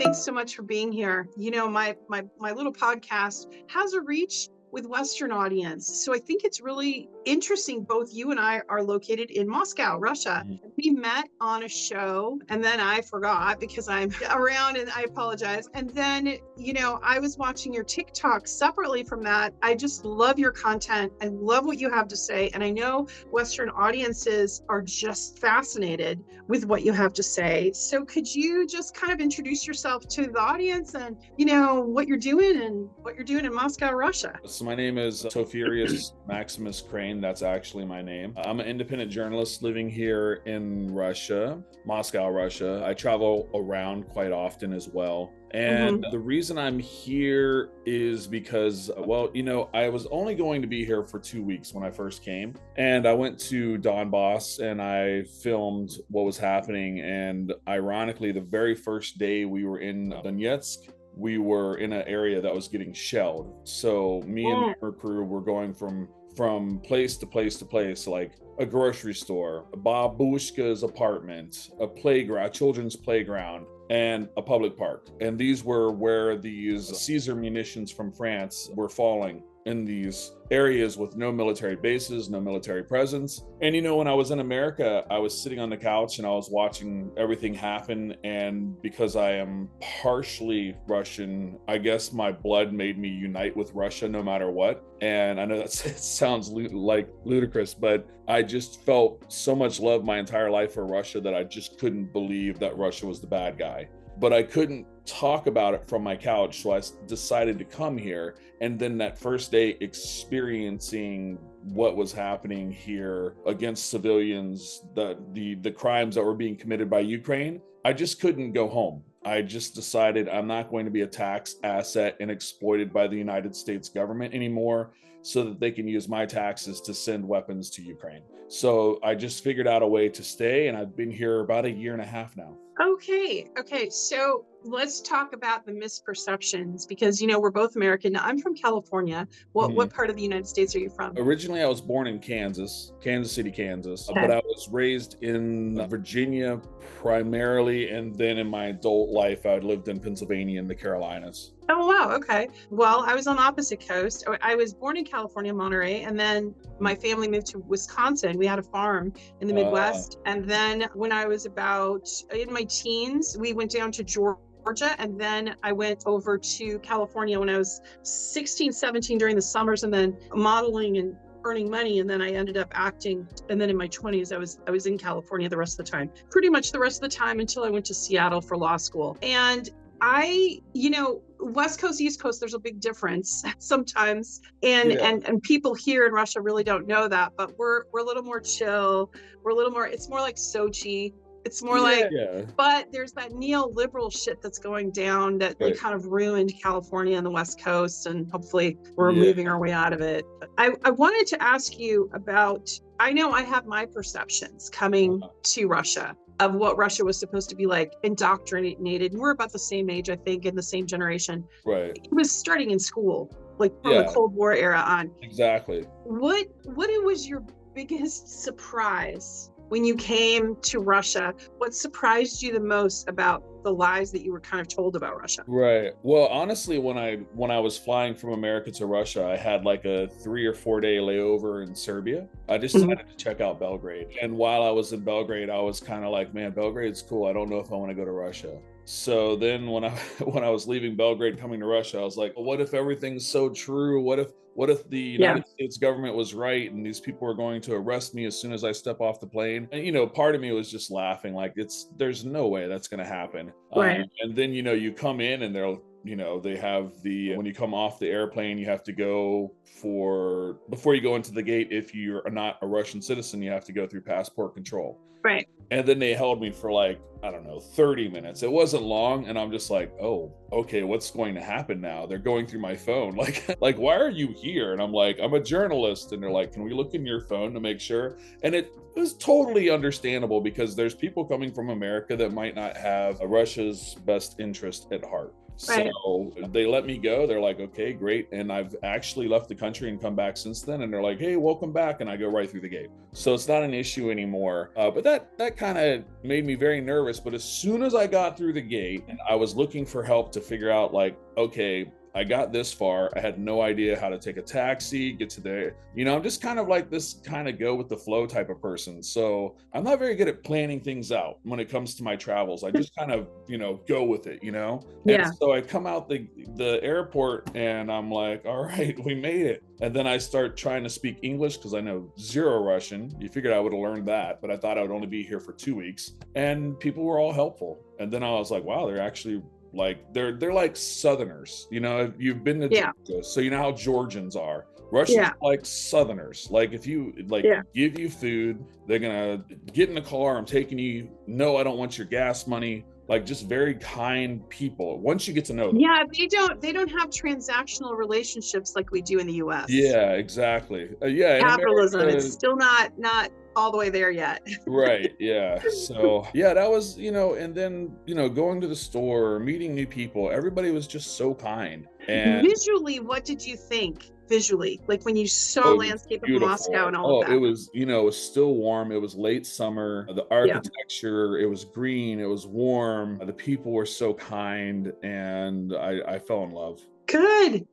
Thanks so much for being here. You know, my little podcast has a reach with Western audience. So I think it's really interesting. Both you and I are located in Moscow, Russia. We met on a show and then I forgot because I'm around and I apologize. And then, you know, I was watching your TikTok separately from that. I just love your content. I love what you have to say. And I know Western audiences are just fascinated with what you have to say. So could you just kind of introduce yourself to the audience and, you know, what you're doing in Moscow, Russia? So my name is Tofirius Maximus Crane. That's actually my name. I'm an independent journalist living here in Russia, Moscow, Russia. I travel around quite often as well. And the reason I'm here is because, well, you know, I was only going to be here for 2 weeks when I first came. And I went to Donbass and I filmed what was happening. And ironically, the very first day we were in Donetsk, we were in an area that was getting shelled. So me and our crew were going from place to place to place, like a grocery store, a babushka's apartment, a playground, a children's playground, and a public park. And these were where these Caesar munitions from France were falling, in these areas with no military bases, no military presence. And you know, when I was in America, I was sitting on the couch and I was watching everything happen. And because I am partially Russian, I guess my blood made me unite with Russia no matter what. And I know that sounds like ludicrous, but I just felt so much love my entire life for Russia that I just couldn't believe that Russia was the bad guy. But I couldn't talk about it from my couch, so I decided to come here. And then that first day, experiencing what was happening here against civilians, the crimes that were being committed by Ukraine, I just couldn't go home. I just decided I'm not going to be a tax asset and exploited by the United States government anymore, so that they can use my taxes to send weapons to Ukraine. So I just figured out a way to stay, and I've been here about 1.5 years now. Okay. So let's talk about the misperceptions because, you know, we're both American. Now, I'm from California. What part of the United States are you from? Originally, I was born in Kansas City, Kansas, but I was raised in Virginia primarily. And then in my adult life, I lived in Pennsylvania and the Carolinas. Oh, wow. Okay. Well, I was on the opposite coast. I was born in California, Monterey, and then my family moved to Wisconsin. We had a farm in the Midwest. And then when I was about in my teens, we went down to Georgia, and then I went over to California when I was 16, 17 during the summers, and then modeling and earning money, and then I ended up acting. And then in my 20s, I was in California the rest of the time, pretty much the rest of the time until I went to Seattle for law school. And you know, West Coast, East Coast, there's a big difference sometimes. And people here in Russia really don't know that, but we're a little more chill. We're a little more, it's more like Sochi. It's more but there's that neoliberal shit that's going down that kind of ruined California and the West Coast, and hopefully we're moving our way out of it. I wanted to ask you about, I know I have my perceptions coming to Russia of what Russia was supposed to be like, indoctrinated. And we're about the same age, I think, in the same generation. Right. It was starting in school, like from the Cold War era on. Exactly. What was your biggest surprise when you came to Russia? What surprised you the most about the lies that you were kind of told about Russia? Right. Well, honestly, when I was flying from America to Russia, I had like a 3 or 4 day layover in Serbia. I just decided to check out Belgrade. And while I was in Belgrade, I was kind of like, man, Belgrade's cool. I don't know if I want to go to Russia. So then when I was leaving Belgrade coming to Russia, I was like, well, what if everything's so true? What if the United States government was right and these people were going to arrest me as soon as I step off the plane? And, you know, part of me was just laughing, like, there's no way that's going to happen. Right. And then, you know, you come in and they have when you come off the airplane, you have to go before you go into the gate, if you're not a Russian citizen, you have to go through passport control. Right. And then they held me for like, I don't know, 30 minutes. It wasn't long. And I'm just like, oh, okay, what's going to happen now? They're going through my phone. Like, why are you here? And I'm like, I'm a journalist. And they're like, can we look in your phone to make sure? And it was totally understandable because there's people coming from America that might not have Russia's best interest at heart. Right. So they let me go. They're like, okay, great. And I've actually left the country and come back since then. And they're like, hey, welcome back. And I go right through the gate. So it's not an issue anymore. But that kind of made me very nervous. But as soon as I got through the gate, I was looking for help to figure out, like, okay, I got this far. I had no idea how to take a taxi, get to there. I'm just kind of like this kind of go with the flow type of person. So I'm not very good at planning things out when it comes to my travels. I just kind of, go with it, And Yeah. so I come out the airport and I'm like, all right, we made it. And then I start trying to speak English because I know zero Russian. You figured I would have learned that, but I thought I would only be here for 2 weeks. And people were all helpful. And then I was like, wow, they're actually like they're like Southerners, you've been to Georgia, so you know how Georgians are. Russians are like Southerners. Like if you give you food, they're gonna get in the car. I'm taking you. No, I don't want your gas money. Like just very kind people. Once you get to know them. Yeah, they don't have transactional relationships like we do in the U.S. Yeah, exactly. Capitalism, America, it's still not all the way there yet. Right. Yeah. So that was, and then, going to the store, meeting new people, everybody was just so kind. And visually, what did you think? Visually, like when you saw landscape of Moscow and all of that? It was, it was still warm. It was late summer. The architecture, it was green. It was warm. The people were so kind, and I fell in love. Good.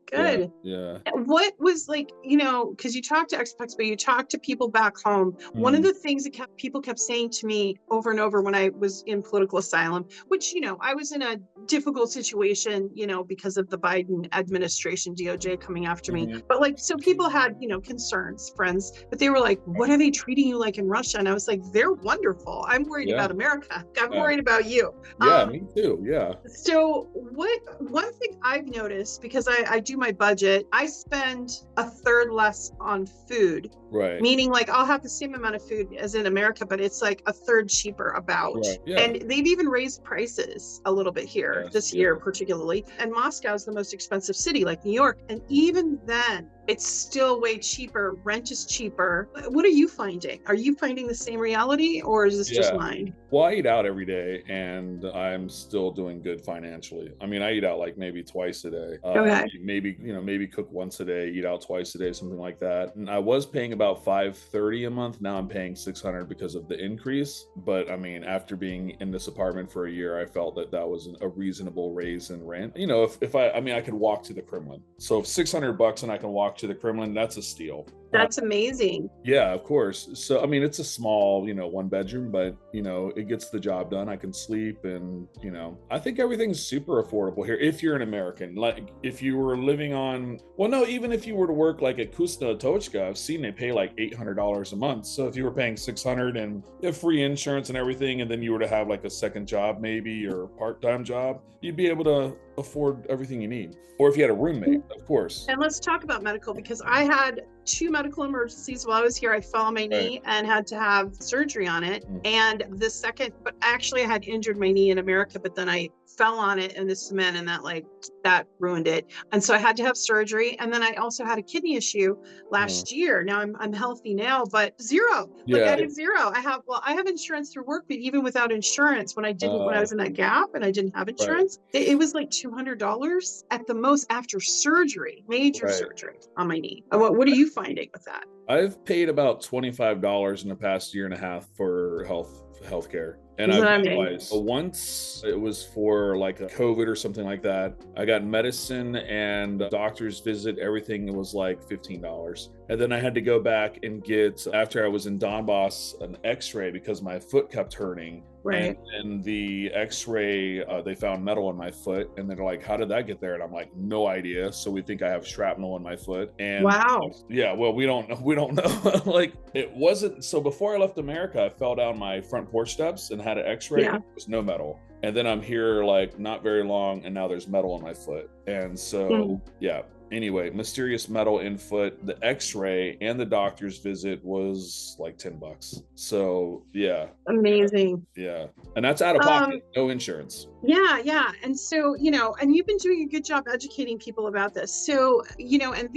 Yeah. What was like, because you talk to expats, but you talk to people back home. One of the things that people kept saying to me over and over when I was in political asylum, which, I was in a difficult situation, because of the Biden administration, DOJ coming after me. But so people had, concerns, friends, but they were like, what are they treating you like in Russia? And I was like, they're wonderful. I'm worried about America. I'm worried about you. Yeah, me too. Yeah. So one thing I've noticed, because I do my budget, I spend a third less on food. Right. Meaning I'll have the same amount of food as in America, but it's like a third cheaper about. Right. Yeah. And they've even raised prices a little bit here this year, particularly. And Moscow is the most expensive city, like New York. And even then, it's still way cheaper. Rent is cheaper. What are you finding? Are you finding the same reality, or is this just mine? Well, I eat out every day, and I'm still doing good financially. I mean, I eat out like maybe twice a day. Maybe cook once a day, eat out twice a day, something like that. And I was paying about $530 a month. Now I'm paying $600 because of the increase. But I mean, after being in this apartment for a year, I felt that was a reasonable raise in rent. If I could walk to the Kremlin. So if $600 and I can walk to the Kremlin, that's a steal. That's amazing. Yeah, of course. So, I mean, it's a small, 1 bedroom, but, it gets the job done. I can sleep, and, I think everything's super affordable here. If you're an American, like if you were living on, even if you were to work like at Kusna Tochka, I've seen they pay like $800 a month. So if you were paying $600 and you have free insurance and everything, and then you were to have like a second job maybe, or a part-time job, you'd be able to afford everything you need. Or if you had a roommate, of course. And let's talk about medical, because I had 2 medical emergencies while I was here. I fell on my knee and had to have surgery on it. And but actually I had injured my knee in America, but then I fell on it in the cement, and that ruined it. And so I had to have surgery. And then I also had a kidney issue last year. Now I'm healthy now, but zero. I had zero. I have insurance through work, but even without insurance, when I was in that gap and I didn't have insurance, it was like $200 at the most after surgery, major surgery on my knee. What are you finding with that? I've paid about $25 in the past year and a half for healthcare. And once it was for like a COVID or something like that. I got medicine and doctor's visit. Everything was like $15. And then I had to go back and get, after I was in Donbass, an x-ray because my foot kept hurting. Right. And the x-ray, they found metal in my foot, and they're like, how did that get there? And I'm like, no idea. So we think I have shrapnel in my foot. And wow. Yeah, well, we don't know. Like, it wasn't, so before I left America, I fell down my front porch steps and had an x-ray. There was no metal. And then I'm here like not very long, and now there's metal in my foot. And so Anyway, mysterious metal in foot. The X-ray and the doctor's visit was like $10. So yeah, Amazing. yeah, and that's out of pocket, no insurance. Yeah. And so, and you've been doing a good job educating people about this. So, and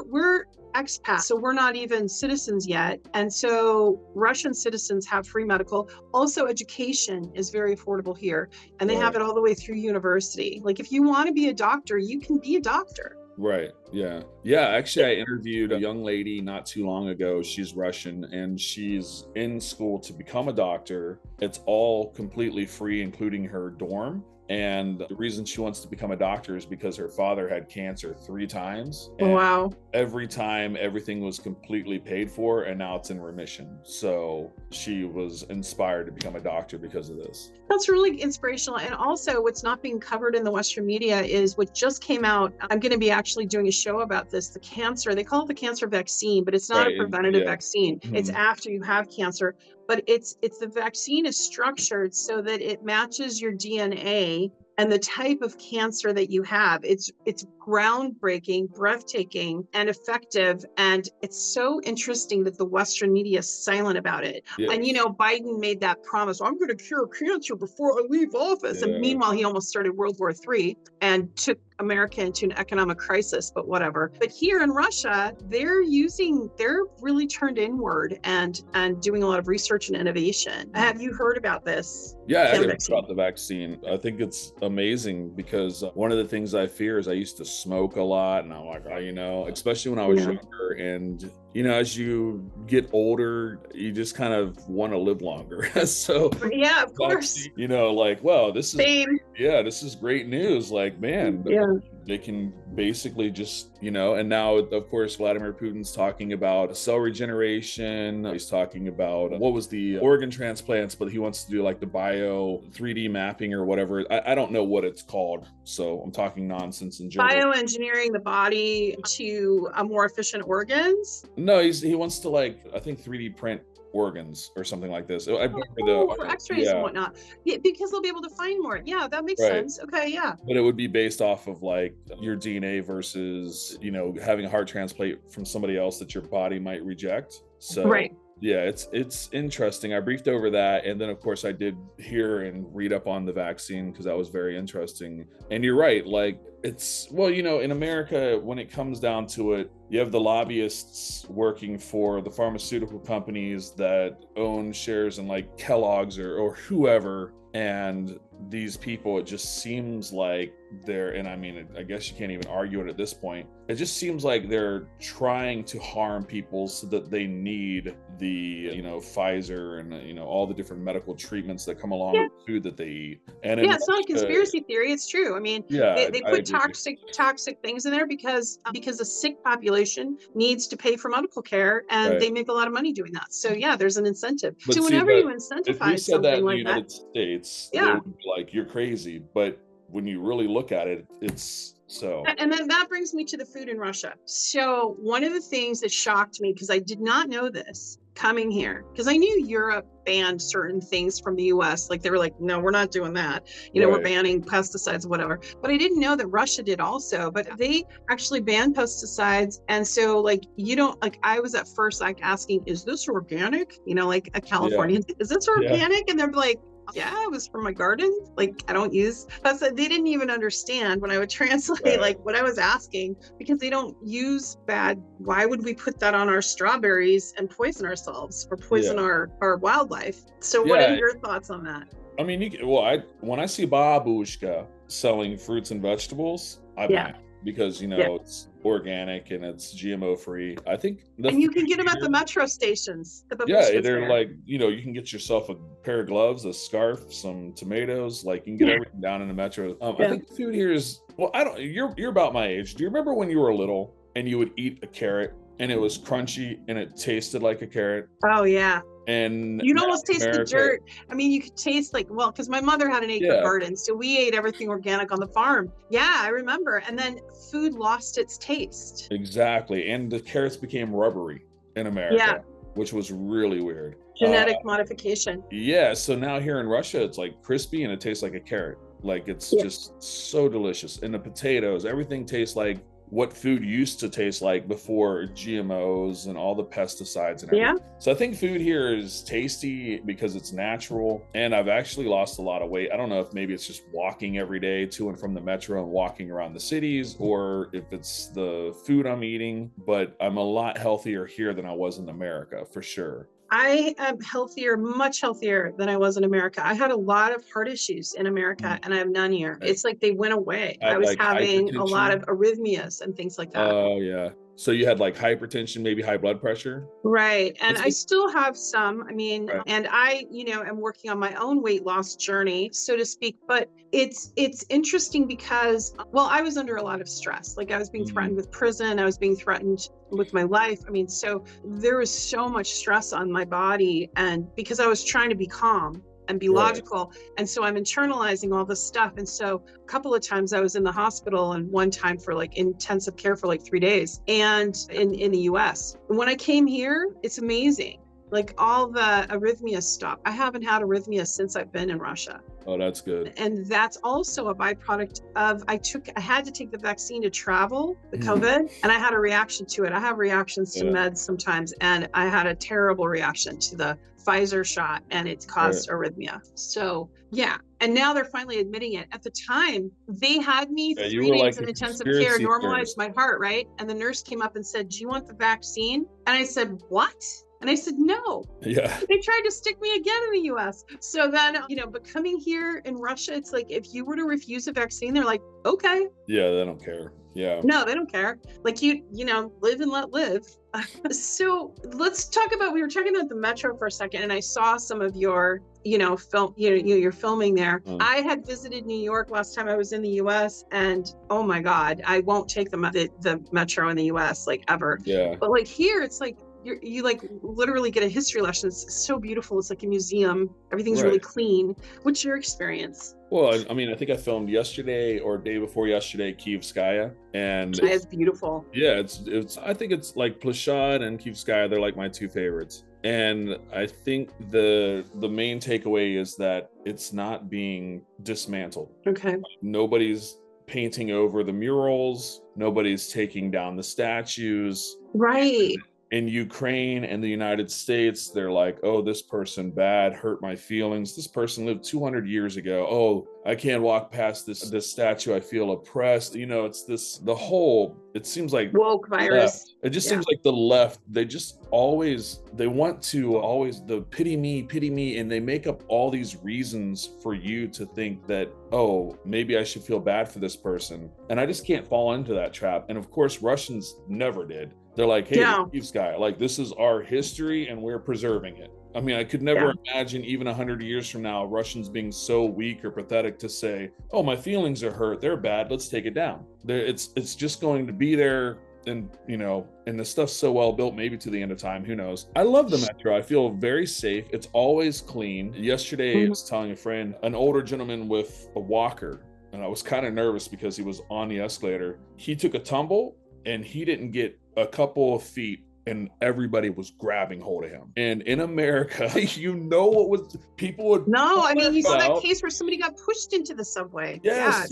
we're expats, so we're not even citizens yet. And so Russian citizens have free medical. Also, education is very affordable here, and they have it all the way through university. Like if you want to be a doctor, you can be a doctor. Right. Yeah. Yeah. Actually, I interviewed a young lady not too long ago. She's Russian and she's in school to become a doctor. It's all completely free, including her dorm. And the reason she wants to become a doctor is because her father had cancer 3 times. And wow. Every time, everything was completely paid for, and now it's in remission. So she was inspired to become a doctor because of this. That's really inspirational. And also what's not being covered in the Western media is what just came out. I'm going to be actually doing a show about this, the cancer. They call it the cancer vaccine, but it's not a preventative vaccine. Mm-hmm. It's after you have cancer. But it's the vaccine is structured so that it matches your DNA and the type of cancer that you have. It's groundbreaking, breathtaking, and effective. And it's so interesting that the Western media is silent about it. Yes. And, Biden made that promise, I'm going to cure cancer before I leave office. Yeah. And meanwhile, he almost started World War III and took America into an economic crisis, but whatever. But here in Russia, they're really turned inward and doing a lot of research and innovation. Have you heard about this? Yeah, I heard about the vaccine. I think it's amazing because one of the things I fear is I used to smoke a lot, and I'm like, especially when I was younger, and as you get older, you just kind of want to live longer. So yeah, of course. This is great news. Like, man, they can basically just, and now, of course, Vladimir Putin's talking about cell regeneration. He's talking about what was the organ transplants, but he wants to do like the bio 3D mapping or whatever. I don't know what it's called, so I'm talking nonsense in general. Bioengineering the body to more efficient organs? No, he wants to I think 3D print organs or something like this. I for x-rays and whatnot. Yeah, because they'll be able to find more. Yeah, that makes sense. Okay, yeah. But it would be based off of your DNA versus, having a heart transplant from somebody else that your body might reject. So yeah, it's interesting. I briefed over that. And then of course I did hear and read up on the vaccine because that was very interesting. And you're right, in America, when it comes down to it, you have the lobbyists working for the pharmaceutical companies that own shares in Kellogg's or whoever. And these people, it just seems like I guess you can't even argue it at this point. It just seems like they're trying to harm people so that they need the, Pfizer and, all the different medical treatments that come along with food that they eat. And it's not a conspiracy theory. It's true. I mean, they put toxic things in there because the sick population needs to pay for medical care, and they make a lot of money doing that. So yeah, there's an incentive. But whenever you incentivize something like that, United States, they would be like, you're crazy. But when you really look at it, it's so. And then that brings me to the food in Russia. So one of the things that shocked me, because I did not know this coming here, because I knew Europe banned certain things from the US. They were like, no, we're not doing that. We're banning pesticides, whatever. But I didn't know that Russia did also, but they actually banned pesticides. And so I was at first asking, is this organic? A Californian, is this organic? And they're like, yeah, it was from my garden. I don't use pesticides. They didn't even understand when I would translate what I was asking, because they don't use bad. Why would we put that on our strawberries and poison ourselves or poison our wildlife? So what are your thoughts on that? I mean, when I see babushka selling fruits and vegetables, I buy it because, it's organic and it's GMO free. I think. And you can get them at the metro stations. They're you can get yourself a pair of gloves, a scarf, some tomatoes. You can get everything down in the metro. I think food here is, you're about my age. Do you remember when you were little and you would eat a carrot and it was crunchy and it tasted like a carrot? Oh yeah. And you'd almost taste the dirt. I mean, you could taste because my mother had an acre garden, so we ate everything organic on the farm. Yeah, I remember. And then food lost its taste. Exactly. And the carrots became rubbery in America, which was really weird. Genetic modification. Yeah. So now here in Russia, it's crispy and it tastes like a carrot. It's just so delicious. And the potatoes, everything tastes like what food used to taste like before GMOs and all the pesticides and everything. So I think food here is tasty because it's natural, and I've actually lost a lot of weight. I don't know if maybe it's just walking every day to and from the metro and walking around the cities, or if it's the food I'm eating, but I'm a lot healthier here than I was in America, for sure. I am healthier, much healthier than I was in America. I had a lot of heart issues in America and I have none here. Right. It's like they went away. I Had was like having a lot hypertension. of arrhythmias and things like that. Oh, yeah. So you had like hypertension, maybe high blood pressure? Right. And That's I good. still have some. I mean, Right. and I, am working on my own weight loss journey, so to speak, but it's interesting because, well, I was under a lot of stress. Like I was being threatened with prison, I was being threatened with my life. I mean, so there was so much stress on my body, and because I was trying to be calm and be Right. logical. And so I'm internalizing all this stuff. And so a couple of times I was in the hospital, and one time for like intensive care for like 3 days, and in the US. And when I came here, it's amazing. Like all the arrhythmias stop. I haven't had arrhythmias since I've been in Russia. Oh, that's good. And that's also a byproduct of, I had to take the vaccine to travel, the COVID, and I had a reaction to it. I have reactions to meds sometimes, and I had a terrible reaction to the Pfizer shot, and it caused arrhythmia. So yeah. And now they're finally admitting it. At the time, they had me 3 days like in a intensive care, normalized nurse. my heart, right? And the nurse came up and said, "Do you want the vaccine?" And I said, "What?" And I said, "No." Yeah. They tried to stick me again in the US. So then, but coming here in Russia, it's like, if you were to refuse a vaccine, they're like, okay. Yeah, they don't care. Yeah. No, they don't care. Like live and let live. So let's talk about, we were talking about the metro for a second, and I saw some of your, film, you're filming there. I had visited New York last time I was in the US, and oh my God, I won't take the metro in the US, like ever. Yeah. But like here, it's like, you like literally get a history lesson. It's so beautiful. It's like a museum. Everything's really clean. What's your experience? Well, I mean, I think I filmed yesterday or day before yesterday, Kyivskaya, and it's beautiful. Yeah, it's. I think it's like Plashad and Kyivskaya. They're like my two favorites. And I think the main takeaway is that it's not being dismantled. Okay. Nobody's painting over the murals. Nobody's taking down the statues. Right. In Ukraine and the United States, they're like, oh, this person bad, hurt my feelings. This person lived 200 years ago. Oh, I can't walk past this statue. I feel oppressed. It's it seems like woke virus. Left. It just seems like the left, they want to always the pity me, and they make up all these reasons for you to think that, oh, maybe I should feel bad for this person. And I just can't fall into that trap. And of course, Russians never did. They're like, hey, this guy, like, this is our history and we're preserving it. I mean, I could never imagine even 100 years from now, Russians being so weak or pathetic to say, oh, my feelings are hurt, they're bad, let's take it down. It's just going to be there, and and the stuff's so well built, maybe to the end of time, who knows. I love the metro. I feel very safe. It's always clean. Yesterday, I was telling a friend, an older gentleman with a walker, and I was kind of nervous because he was on the escalator. He took a tumble and he didn't get a couple of feet, and everybody was grabbing hold of him. And in America, what was people would you saw that case where somebody got pushed into the subway. Yes,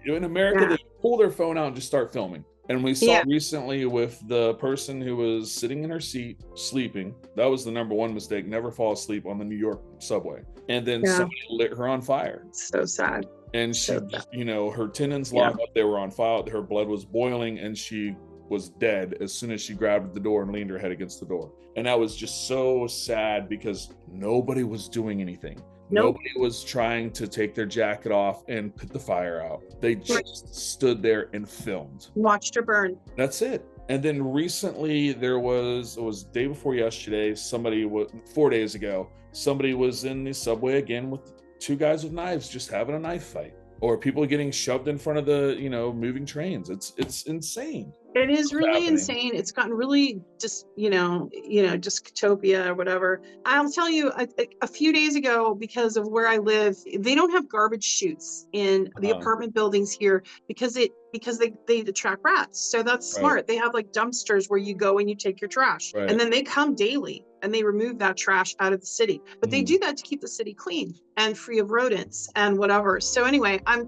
in America, they pull their phone out and just start filming. And we saw recently with the person who was sitting in her seat sleeping. That was the number one mistake. Never fall asleep on the New York subway. And then somebody lit her on fire. So sad. And she, her tendons locked up. They were on fire. Her blood was boiling, and she was dead as soon as she grabbed the door and leaned her head against the door. And that was just so sad because nobody was doing anything. Nobody was trying to take their jacket off and put the fire out. They just stood there and filmed. Watched her burn. That's it. And then recently it was day before yesterday, 4 days ago, somebody was in the subway again with two guys with knives just having a knife fight. Or people getting shoved in front of the, moving trains. It's insane. It is What's really happening? insane. It's gotten really just, dystopia or whatever. I'll tell you, a few days ago, because of where I live, they don't have garbage chutes in the Uh, apartment buildings here because they attract rats. So that's right, smart. They have like dumpsters where you go and you take your trash, and right. then they come daily and they remove that trash out of the city. But they Mhm. do that to keep the city clean and free of rodents and whatever. So anyway, I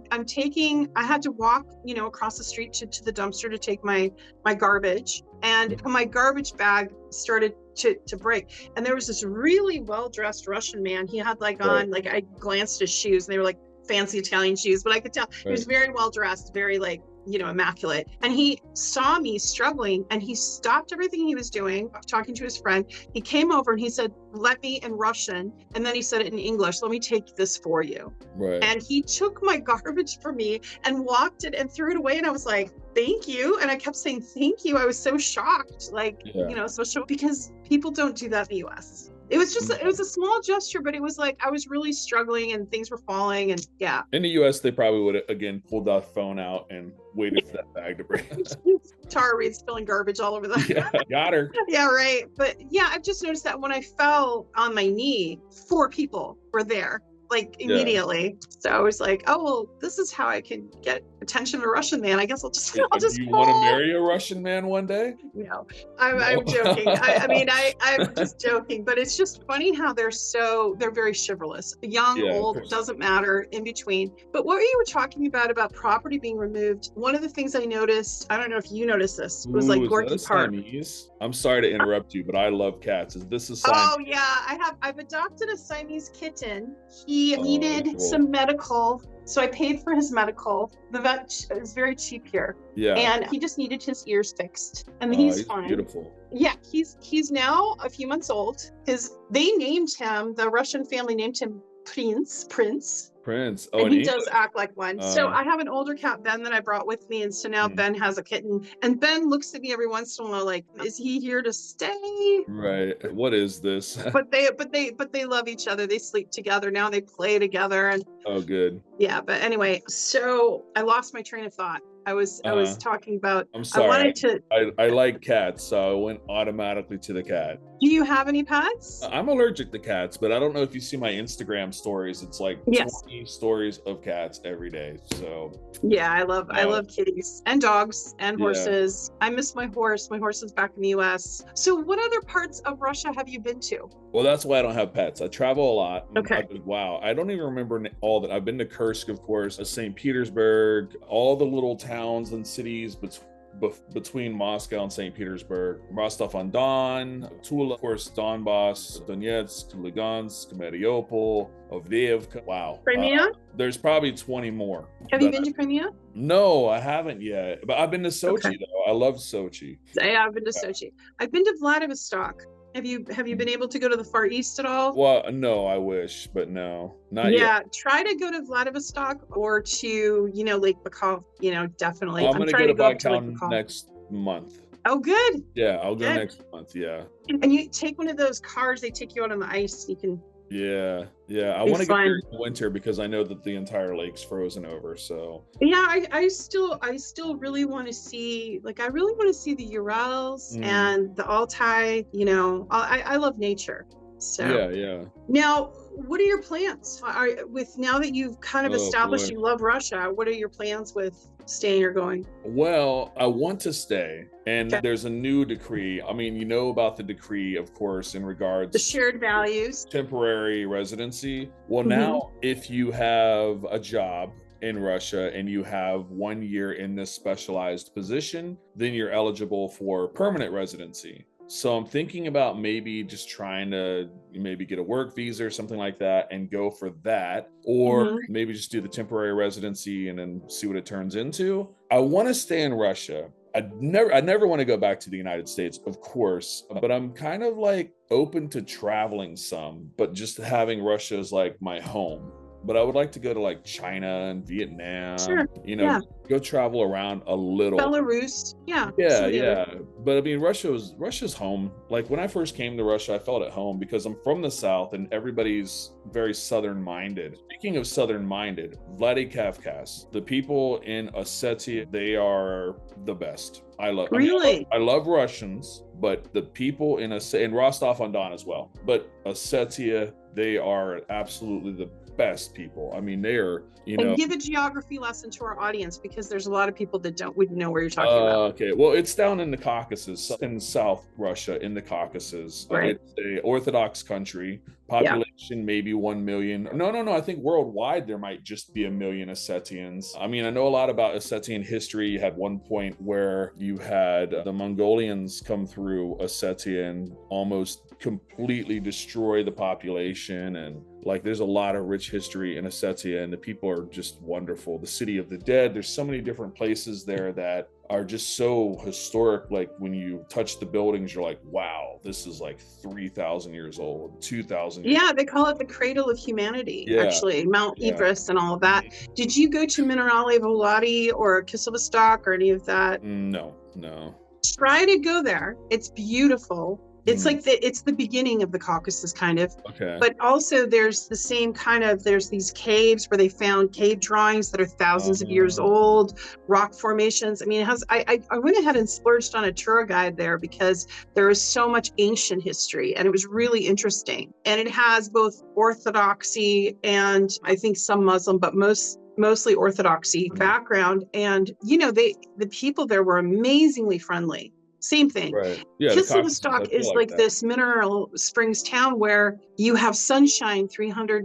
had to walk, across the street to the dumpster to take my garbage, and my garbage bag started to break, and there was this really well-dressed Russian man. He had like Right, on, like, I glanced at his shoes and they were like fancy Italian shoes, but I could tell he was right. very well dressed, very like, immaculate. And he saw me struggling and he stopped everything he was doing, talking to his friend. He came over and he said, let me, in Russian, and then he said it in English, let me take this for you. Right. And he took my garbage from me and walked it and threw it away. And I was like, thank you. And I kept saying, thank you. I was so shocked, like, Yeah. so because people don't do that in the US. It was just, it No. was a small gesture, but it was like, I was really struggling and things were falling. And yeah. In the US, they probably would have again pulled that phone out and waited for that bag to break. Tara Reade spilling garbage all over the Yeah, got her. yeah, right. But yeah, I've just noticed that when I fell on my knee, 4 people were there, like, Yeah. immediately. So I was like, oh, well, this is how I can get attention of a Russian man. I guess I'll just Do you want to fall. marry a Russian man one day? No, No. I'm joking. I mean, I'm just joking, but it's just funny how they're very chivalrous. Young, Yeah, of old, course. doesn't matter, in between. But what you were talking about property being removed, one of the things I noticed, I don't know if you noticed this, was like Ooh, is that a Gorky Park. Siamese? I'm sorry to interrupt you, but I love cats. Is this a Siamese? Oh yeah, I've adopted a Siamese kitten. He Oh, needed cool. some medical, so I paid for his medical. The vet is very cheap here. Yeah. And he just needed his ears fixed, and he's fine. Beautiful. Yeah, he's now a few months old. They named him, the Russian family named him Prince. Prince. Oh, And in he England. does act like one. So I have an older cat, Ben, that I brought with me, and so now Ben has a kitten. And Ben looks at me every once in a while like, is he here to stay? Right. What is this? But they love each other. They sleep together now. They play together, and Oh, good. yeah. But anyway, so I lost my train of thought. I was talking about. I'm I sorry. wanted to. I like cats, so I went automatically to the cat. Do you have any pets? I'm allergic to cats, but I don't know if you see my Instagram stories. It's like Yes. 20 stories of cats every day. So Yeah, I love kitties and dogs and Yeah. horses. I miss my horse. My horse is back in the US. So what other parts of Russia have you been to? well, that's why I don't have pets. I travel a lot. Okay. Wow, I don't even remember all that. I've been to Kursk, of course, St. Petersburg, all the little towns and cities between Moscow and St. Petersburg, Rostov-on-Don, Tula, of course, Donbass, Donetsk, Lugansk, Mariupol, Avdiivka. Wow. Crimea? There's probably 20 more. Have you been to Crimea? No, I haven't yet. But I've been to Sochi, Okay. though. I love Sochi. Yeah, I've been to Sochi. I've been to Vladivostok. Have you been able to go to the Far East at all? Well, no, I wish, but no, not yet. Yeah, try to go to Vladivostok or to, Lake Baikal, definitely. I'm going to trying go to up to Lake Baikal Baikal. next month. Oh, good. Yeah, I'll go Good. next month. Yeah. And you take one of those cars, they take you out on the ice. You can. Yeah. I Be want to get fun. there in the winter because I know that the entire lake's frozen over. So Yeah, I still really want to see, I really want to see the Urals and the Altai. I love nature. So yeah. now, what are your plans? Now that you've kind of Oh, established boy. you love Russia, what are your plans with staying or going? Well, I want to stay, and Okay. there's a new decree. I mean, you know about the decree, of course, in regards The shared values. temporary residency. Well, Mhm. now if you have a job in Russia and you have 1 year in this specialized position, then you're eligible for permanent residency. So I'm thinking about maybe just trying to maybe get a work visa or something like that and go for that, or Mhm. maybe just do the temporary residency and then see what it turns into. I want to stay in Russia. I never want to go back to the United States, of course, but I'm kind of like open to traveling some, but just having Russia as like my home. but I would like to go to like China and Vietnam, Sure. Yeah. go travel around a little. Belarus. Yeah. Yeah, yeah. But I mean, Russia's home. Like when I first came to Russia, I felt at home because I'm from the South and everybody's very Southern minded. Speaking of Southern minded, Vladikavkaz, the people in Ossetia, they are the best. Really? I love Russians, but the people in Rostov-on-Don as well. But Ossetia, they are absolutely the best people. I mean, they are, And give a geography lesson to our audience because there's a lot of people that wouldn't know where you're talking about. Okay, well, it's down in the Caucasus, in South Russia, in the Caucasus. Right. It's a Orthodox country, population maybe 1 million. No. I think worldwide there might just be 1 million Ossetians. I mean, I know a lot about Ossetian history. You had one point where you had the Mongolians come through Ossetia and almost completely destroy the population, and like there's a lot of rich history in Ossetia, and the people are just wonderful. The city of the dead, there's so many different places there that are just so historic. Like when you touch the buildings, you're like, wow, this is like 3,000 years old, 2,000 years. Yeah, they call it the cradle of humanity, actually, Mount Everest and all of that. Did you go to Minerale Volati or Kizilvostock or any of that? No. Try to go there. It's beautiful. It's like it's the beginning of the Caucasus kind of. Okay. But also there's the same kind of, there's these caves where they found cave drawings that are thousands of years old, rock formations. I mean, it has, I went ahead and splurged on a tour guide there because there is so much ancient history and it was really interesting. And it has both Orthodoxy and I think some Muslim, but mostly Orthodoxy background. And, the people there were amazingly friendly. Same thing. Right. Yeah, Kizilvostock is like this mineral springs town where you have sunshine 300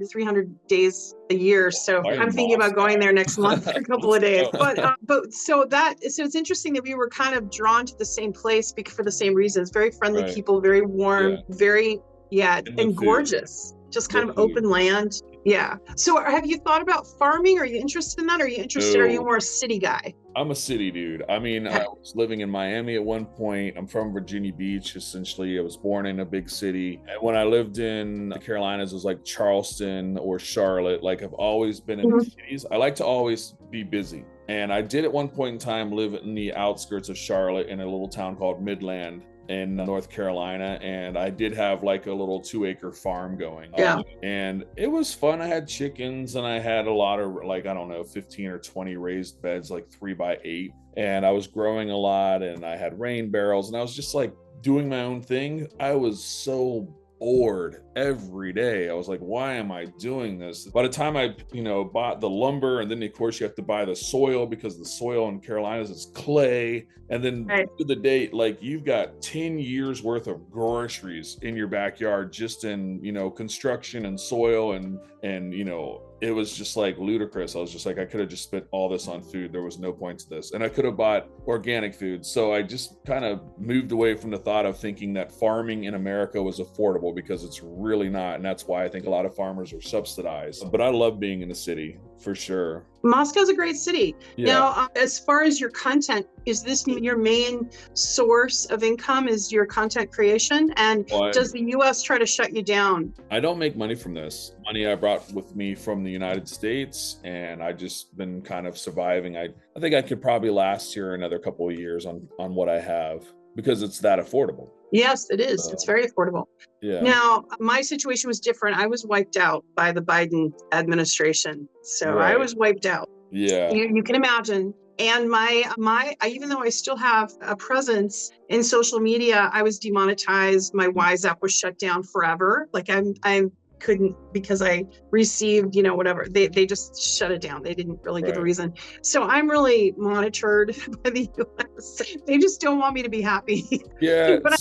days a year. So I'm thinking about going there next month for a couple of days. But so it's interesting that we were kind of drawn to the same place for the same reasons. Very friendly people, very warm, very and gorgeous. Just kind of open land. Yeah. So have you thought about farming? Are you interested in that? Are you interested? Are you more a city guy? I'm a city dude. I mean, I was living in Miami at one point. I'm from Virginia Beach, essentially. I was born in a big city. And when I lived in the Carolinas, it was like Charleston or Charlotte. Like I've always been in cities. I like to always be busy. And I did at one point in time live in the outskirts of Charlotte in a little town called Midland in North Carolina, and I did have like a little 2-acre farm going. And it was fun. I had chickens and I had a lot of 15 or 20 raised beds, like 3x8. And I was growing a lot and I had rain barrels and I was just like doing my own thing. I was so bored every day. I was like, why am I doing this? By the time I, bought the lumber, and then of course you have to buy the soil because the soil in Carolinas is clay. And then to the date, like you've got 10 years worth of groceries in your backyard, just in, construction and soil and it was just like ludicrous. I was just like, I could have just spent all this on food. There was no point to this. And I could have bought organic food. So I just kind of moved away from the thought of thinking that farming in America was affordable, because it's really not. And that's why I think a lot of farmers are subsidized. But I love being in the city for sure. Moscow's a great city. Now, as far as your content, is this your main source of income? Is your content creation? And does the U.S. try to shut you down? I don't make money from this. Money I brought with me from the United States, and I just been kind of surviving. I think I could probably last here another couple of years on what I have, because it's that affordable. Yes, it is. It's very affordable. Yeah. Now, my situation was different. I was wiped out by the Biden administration. So I was wiped out. Yeah. You can imagine. And even though I still have a presence in social media, I was demonetized. My Wise app was shut down forever. Like I couldn't, because I received, whatever. They just shut it down. They didn't really give a reason. So I'm really monitored by the US. They just don't want me to be happy. Yeah. but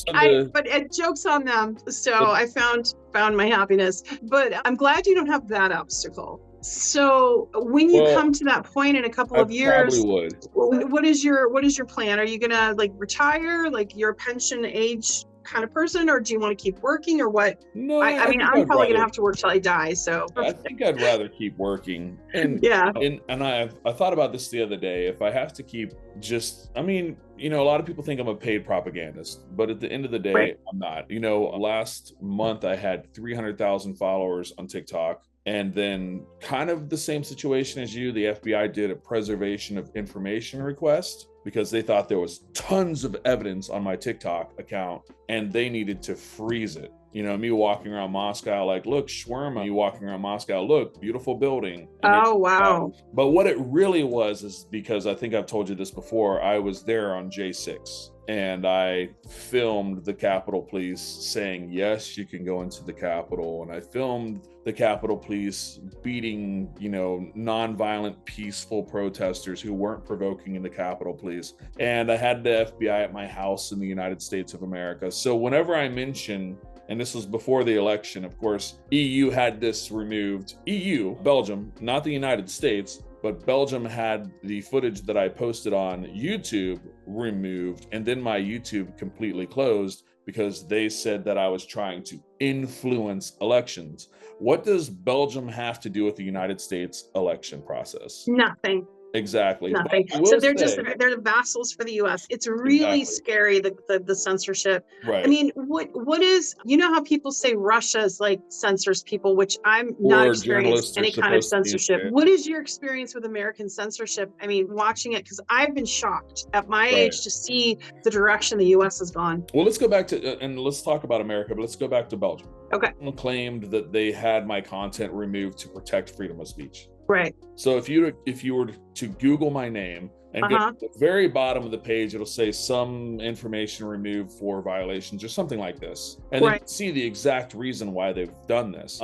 joke's on them. So I found my happiness. But I'm glad you don't have that obstacle. So when you come to that point in a couple of years, probably would. What is your plan? Are you gonna retire, like you're a pension age kind of person, or do you want to keep working, or what? No, I mean, I'm probably gonna have to work till I die. So I think I'd rather keep working. And and I thought about this the other day. If I have to keep a lot of people think I'm a paid propagandist, but at the end of the day, I'm not. Last month I had 300,000 followers on TikTok. And then kind of the same situation as you, the FBI did a preservation of information request because they thought there was tons of evidence on my TikTok account and they needed to freeze it. You know, me walking around Moscow, like, look, shawarma. Me walking around Moscow, look, beautiful building. Oh, wow. But what it really was is because I think I've told you this before, I was there on J6 and I filmed the Capitol Police saying, yes, you can go into the Capitol. And I filmed the Capitol Police beating, you know, nonviolent, peaceful protesters who weren't provoking in the Capitol Police. And I had the FBI at my house in the United States of America. So whenever I mention, and this was before the election, of course, EU had this removed. EU, Belgium, not the United States, but Belgium had the footage that I posted on YouTube removed, and then my YouTube completely closed because they said that I was trying to influence elections. What does Belgium have to do with the United States election process? Nothing. Exactly. Nothing. So they're they're vassals for the U.S. It's really scary, the censorship. Right. I mean, what is, you know how people say Russia's like censors people, which I'm not experienced any kind of censorship. What is your experience with American censorship? I mean, watching it, because I've been shocked at my age to see the direction the U.S. has gone. Well, let's go back to, and let's talk about America, but let's go back to Belgium. Okay. Claimed that they had my content removed to protect freedom of speech. Right. So if you were to Google my name and go to the very bottom of the page, it'll say some information removed for violations or something like this. And then see the exact reason why they've done this.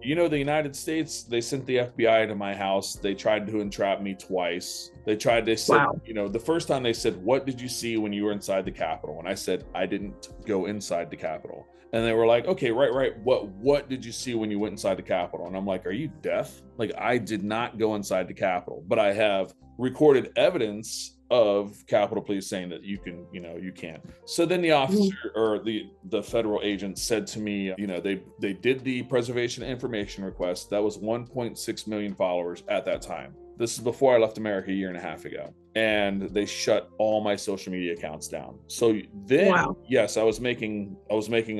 You know, the United States, they sent the FBI to my house. They tried to entrap me twice. They said, you know, the first time they said, what did you see when you were inside the Capitol? And I said, I didn't go inside the Capitol. And they were like, okay, right. What did you see when you went inside the Capitol? And I'm like, are you deaf? Like, I did not go inside the Capitol, but I have recorded evidence of Capitol Police saying that you can, you know, you can't. So then the officer or the federal agent said to me, you know, they did the preservation information request. That was 1.6 million followers at that time. This is before I left America a year and a half ago. And they shut all my social media accounts down. So then, yes, I was making a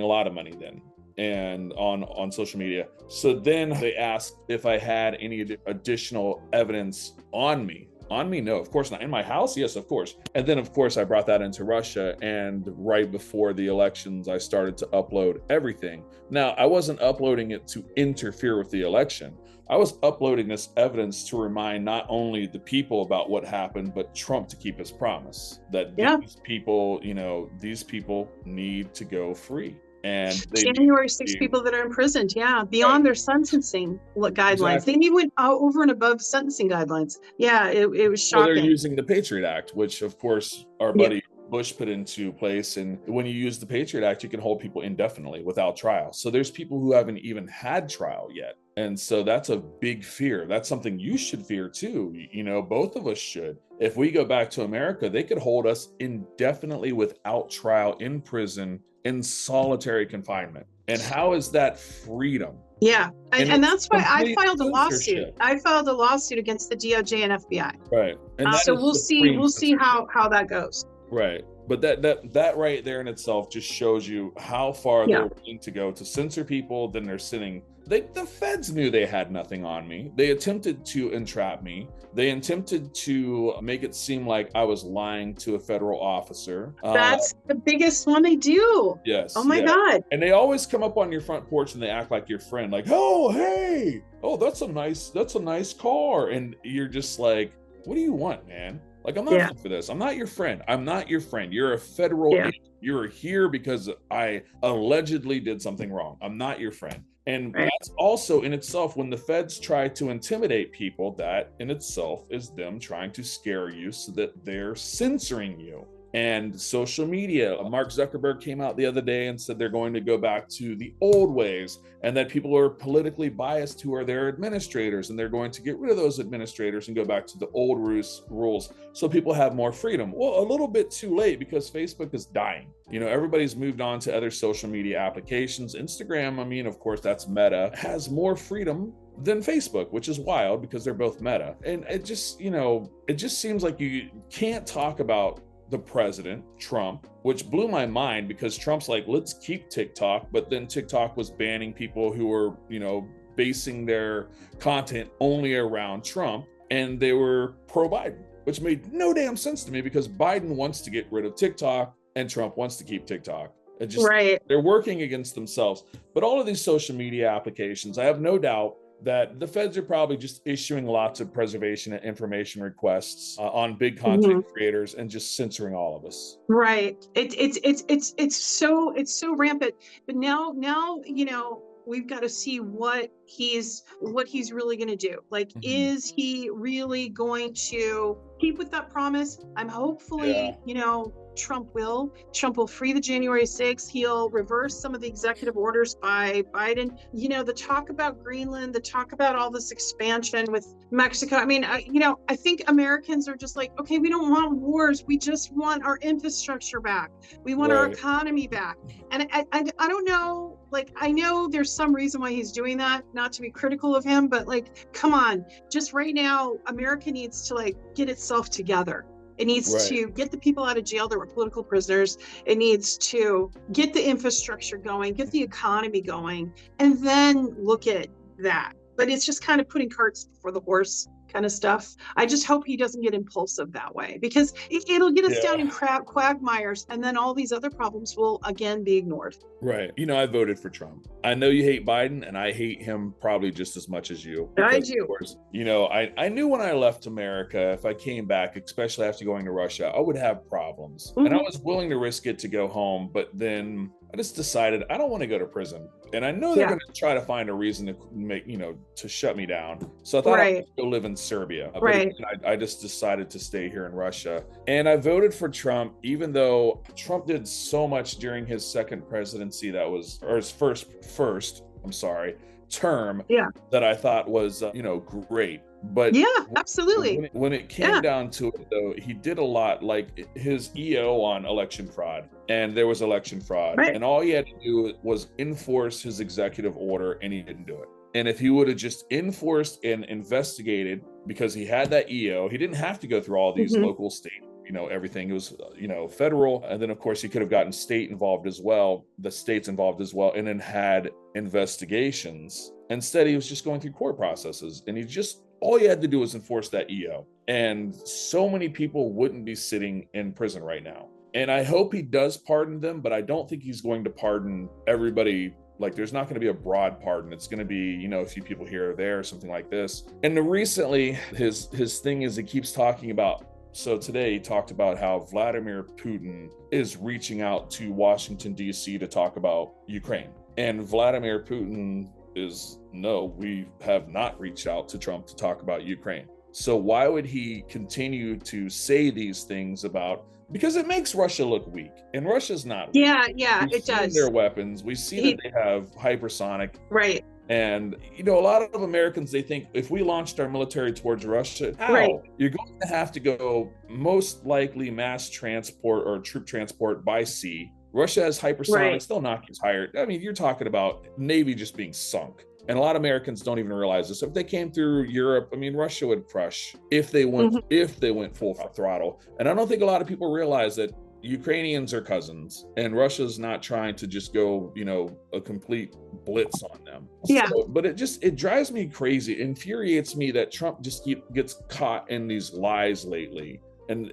lot of money then and on social media. So then they asked if I had any additional evidence on me. On me, no, of course not. In my house, yes, of course. And then, of course, I brought that into Russia. And right before the elections, I started to upload everything. Now, I wasn't uploading it to interfere with the election. I was uploading this evidence to remind not only the people about what happened, but Trump to keep his promise that these people, you know, these people need to go free. And January 6 people that are imprisoned, beyond their sentencing guidelines. They even went over and above sentencing guidelines. Yeah, it was shocking. Well, they're using the Patriot Act, which of course our buddy Bush put into place. And when you use the Patriot Act, you can hold people indefinitely without trial. So there's people who haven't even had trial yet. And so that's a big fear. That's something you should fear too. You know, both of us should. If we go back to America, they could hold us indefinitely without trial in prison in solitary confinement. And how is that freedom? Yeah. And that's why I filed a lawsuit. I filed a lawsuit against the DOJ and FBI. Right. And so we'll see how that goes. Right. But that right there in itself just shows you how far they're willing to go to censor people. Then they're sitting. The feds knew they had nothing on me. They attempted to entrap me. They attempted to make it seem like I was lying to a federal officer. That's the biggest one they do. Yes. Oh my God. And they always come up on your front porch and they act like your friend, like, oh, hey, oh, that's a nice car. And you're just like, what do you want, man? Like, I'm not for this. I'm not your friend. I'm not your friend. You're a federal agent. You're here because I allegedly did something wrong. I'm not your friend. And that's also in itself, when the feds try to intimidate people, that in itself is them trying to scare you so that they're censoring you. And social media, Mark Zuckerberg came out the other day and said they're going to go back to the old ways and that people are politically biased who are their administrators, and they're going to get rid of those administrators and go back to the old rules so people have more freedom. Well, a little bit too late, because Facebook is dying. You know, everybody's moved on to other social media applications. Instagram, I mean, of course, that's Meta, has more freedom than Facebook, which is wild because they're both Meta. And it just, you know, it just seems like you can't talk about the president, Trump, which blew my mind because Trump's like, let's keep TikTok. But then TikTok was banning people who were, you know, basing their content only around Trump, and they were pro-Biden, which made no damn sense to me because Biden wants to get rid of TikTok and Trump wants to keep TikTok. It just, they're working against themselves. But all of these social media applications, I have no doubt that the feds are probably just issuing lots of preservation and information requests on big content creators and just censoring all of us. Right. It's so rampant. But now, you know, we've got to see what he's really going to do. Like, is he really going to keep with that promise? I'm hopefully, you know, Trump will free the January 6th. He'll reverse some of the executive orders by Biden. You know, the talk about Greenland, the talk about all this expansion with Mexico. I mean, I think Americans are just like, okay, we don't want wars. We just want our infrastructure back. We want our economy back. And I don't know, like, I know there's some reason why he's doing that, not to be critical of him, but like, come on, just right now, America needs to like get itself together. It needs to get the people out of jail that were political prisoners. It needs to get the infrastructure going, get the economy going, and then look at that. But it's just kind of putting carts before the horse kind of stuff. I just hope he doesn't get impulsive that way, because it'll get us down in quagmires, and then all these other problems will again be ignored. Right. You know, I voted for Trump. I know you hate Biden, and I hate him probably just as much as you. I do. Of course, you know, I knew when I left America, if I came back, especially after going to Russia, I would have problems. And I was willing to risk it to go home, but then I just decided I don't want to go to prison. And I know they're going to try to find a reason to make, you know, to shut me down. So I thought I would go live in Serbia. But again, I just decided to stay here in Russia. And I voted for Trump, even though Trump did so much during his second presidency that was, or his first term that I thought was, you know, great. But absolutely. When it came down to it, though, he did a lot, like his EO on election fraud, and there was election fraud, and all he had to do was enforce his executive order, and he didn't do it. And if he would have just enforced and investigated, because he had that EO, he didn't have to go through all these local, state, you know, everything. It was, you know, federal. And then, of course, he could have gotten state involved as well, the states involved as well, and then had investigations. Instead, he was just going through court processes, and all he had to do was enforce that EO. And so many people wouldn't be sitting in prison right now. And I hope he does pardon them, but I don't think he's going to pardon everybody. Like, there's not going to be a broad pardon. It's going to be, you know, a few people here or there, or something like this. And recently, his thing is he keeps talking about, so today he talked about how Vladimir Putin is reaching out to Washington, D.C. to talk about Ukraine. And Vladimir Putin is, no, we have not reached out to Trump to talk about Ukraine. So why would he continue to say these things about, because it makes Russia look weak, and Russia's not weak. It does. Their weapons, we see that they have hypersonic. Right. And, you know, a lot of Americans, they think if we launched our military towards Russia, you're going to have to go most likely mass transport or troop transport by sea. Russia has hypersonics, they'll knock you tired. I mean, you're talking about Navy just being sunk. And a lot of Americans don't even realize this. If they came through Europe, I mean, Russia would crush if they went full throttle. And I don't think a lot of people realize that Ukrainians are cousins, and Russia's not trying to just go, you know, a complete blitz on them. So, but it drives me crazy. It infuriates me that Trump just gets caught in these lies lately. And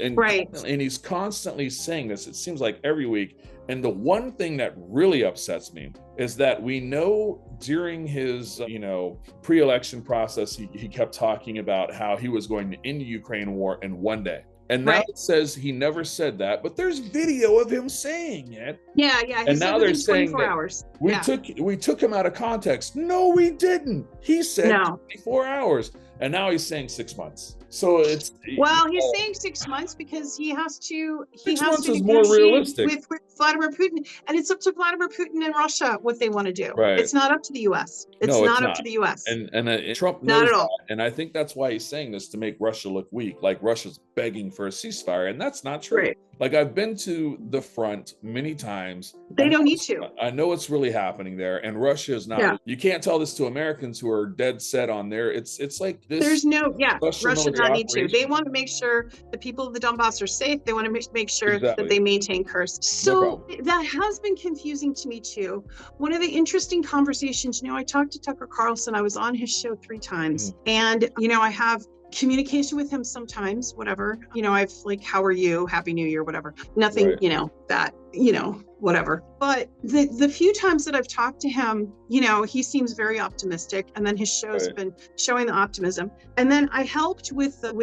he's constantly saying this, it seems like every week. And the one thing that really upsets me is that we know during his, you know, pre-election process, he kept talking about how he was going to end the Ukraine war in one day. And now it says he never said that, but there's video of him saying it. Yeah. And now they're saying 24 hours. We took him out of context. No, we didn't. He said 24 hours, and now he's saying 6 months. So it's he's saying 6 months because he has to. 6 months is more realistic with Vladimir Putin, and it's up to Vladimir Putin and Russia what they want to do. Right. It's not up to the U.S. It's not up to the U.S. And Trump knows not at all. That, and I think that's why he's saying this, to make Russia look weak, like Russia's begging for a ceasefire, and that's not true. Right. Like, I've been to the front many times. They don't need to. I know what's really happening there, and Russia is not. You can't tell this to Americans who are dead set on there. It's like this Russia special does military not need to. They operation. want to make sure the people of the Donbass are safe. They want to make sure that Exactly. they maintain Kursk. No So problem. that has been confusing to me too. One of the interesting conversations, I talked to Tucker Carlson. I was on his show 3 times. And, I have communication with him sometimes, whatever. I've like, how are you? Happy New Year, whatever. Nothing, Right. whatever. But the few times that I've talked to him, he seems very optimistic. And then his shows have been showing the optimism. And then I helped with the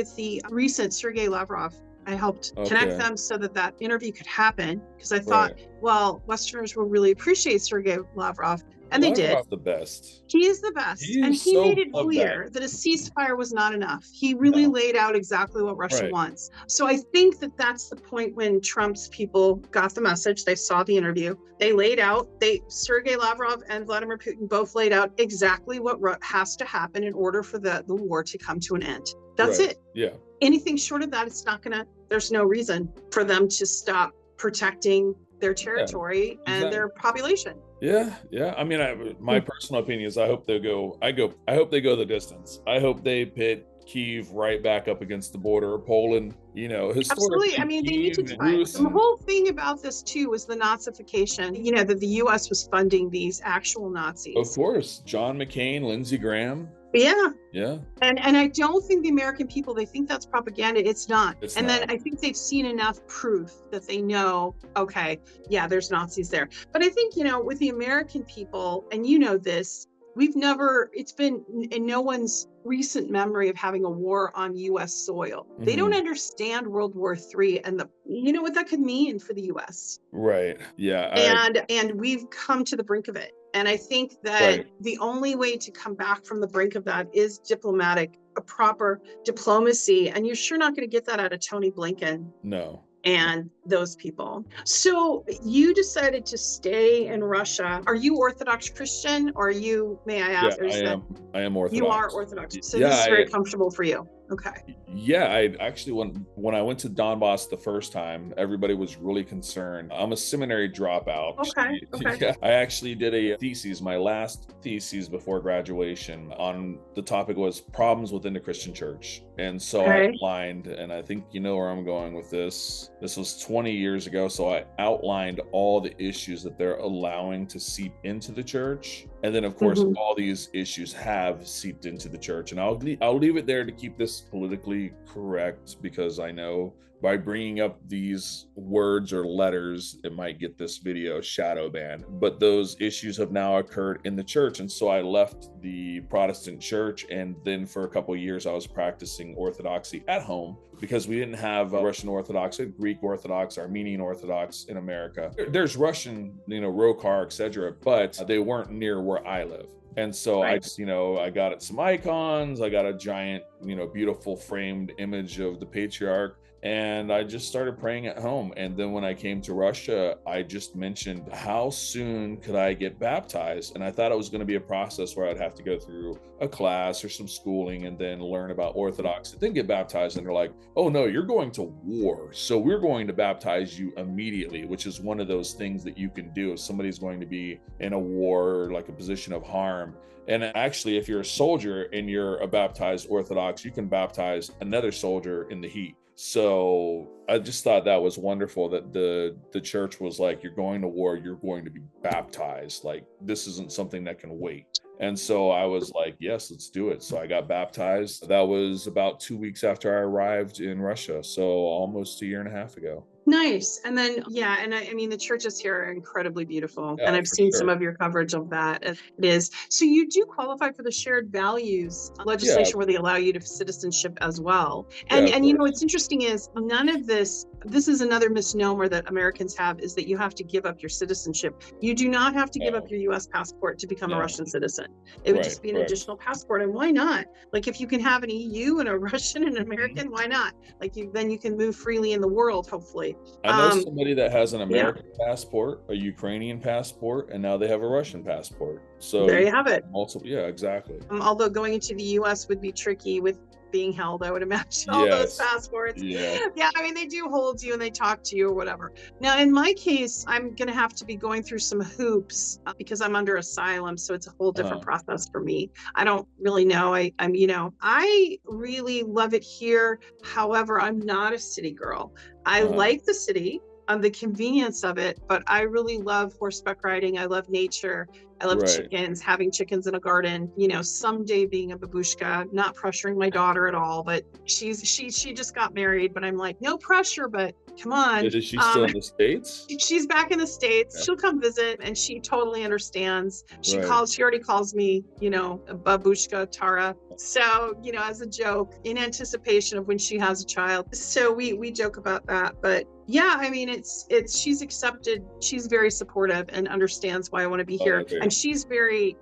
recent Sergei Lavrov. I helped connect them so that interview could happen, because I thought, well, Westerners will really appreciate Sergei Lavrov. And they did. Lavrov's the best. He is the best. And he made it clear that a ceasefire was not enough. He really laid out exactly what Russia wants. So I think that that's the point when Trump's people got the message. They saw the interview. They laid out, Sergei Lavrov and Vladimir Putin both laid out exactly what has to happen in order for the war to come to an end. That's it. Yeah. Anything short of that, there's no reason for them to stop protecting their territory and their population. Yeah. I mean, my personal opinion is I hope they go the distance. I hope they pit Kyiv right back up against the border of Poland. Absolutely. I mean, they need to fight. The whole thing about this too was the Nazification, that the US was funding these actual Nazis. Of course. John McCain, Lindsey Graham. Yeah. And I don't think the American people, they think that's propaganda. It's not. Then I think they've seen enough proof that they know, okay, yeah, there's Nazis there. But I think, with the American people, and this, it's been in no one's recent memory of having a war on US soil. They don't understand World War III and what that could mean for the US. Right. Yeah. And we've come to the brink of it. And I think that the only way to come back from the brink of that is a proper diplomacy. And you're sure not going to get that out of Tony Blinken. No. And those people. So you decided to stay in Russia. Are you Orthodox Christian, or may I ask? Yeah, I am Orthodox. You are Orthodox. So this is very comfortable for you. Okay. Yeah, I actually, when I went to Donbass the first time, everybody was really concerned. I'm a seminary dropout. Okay. Yeah, I actually did a thesis, my last thesis before graduation, on the topic was problems within the Christian church. And so I outlined, and I think you know where I'm going with this. This was 20 years ago. So I outlined all the issues that they're allowing to seep into the church. And then, of course, all these issues have seeped into the church. And I'll leave it there to keep this politically correct, because I know by bringing up these words or letters, it might get this video shadow banned. But those issues have now occurred in the church. And so I left the Protestant church. And then for a couple of years, I was practicing Orthodoxy at home, because we didn't have Russian Orthodox, Greek Orthodox, Armenian Orthodox in America. There's Russian, Rokar, etc., but they weren't near where I live. And so I just, I got some icons. I got a giant, beautiful framed image of the patriarch. And I just started praying at home. And then when I came to Russia, I just mentioned, how soon could I get baptized? And I thought it was going to be a process where I'd have to go through a class or some schooling and then learn about Orthodox and then get baptized. And they're like, oh no, you're going to war. So we're going to baptize you immediately, which is one of those things that you can do if somebody's going to be in a war, like a position of harm. And actually, if you're a soldier and you're a baptized Orthodox, you can baptize another soldier in the heat. So I just thought that was wonderful that the church was like, you're going to war, you're going to be baptized. Like, this isn't something that can wait. And so I was like, yes, let's do it. So I got baptized. That was about 2 weeks after I arrived in Russia. So almost a year and a half ago. Nice. And then, and I mean, the churches here are incredibly beautiful. And I've seen some of your coverage of that. It is. So you do qualify for the shared values legislation where they allow you to citizenship as well. And what's interesting is none of this is another misnomer that Americans have, is that you have to give up your citizenship. You do not have to give up your US passport to become a Russian citizen. It would just be an additional passport. And why not? Like, if you can have an EU and a Russian and an American, why not? Like, then you can move freely in the world, hopefully. I know somebody that has an American passport, a Ukrainian passport, and now they have a Russian passport. So there you have it. Multiple, yeah, exactly. Although going into the US would be tricky with being held, I would imagine, all those Yes. passports. Yeah. Yeah, I mean, they do hold you and they talk to you or whatever. Now, in my case, I'm going to have to be going through some hoops because I'm under asylum. So it's a whole different process for me. I don't really know. I really love it here. However, I'm not a city girl. I like the city, the convenience of it, but I really love horseback riding. I love nature. I love chickens, having chickens in a garden, someday being a babushka, not pressuring my daughter at all, but she just got married, but I'm like, no pressure, but come on. Is she still in the States? She's back in the States. Yeah. She'll come visit and she totally understands. She already calls me, babushka Tara. So, as a joke in anticipation of when she has a child. So we joke about that, but yeah, I mean, she's accepted. She's very supportive and understands why I want to be here. And she's very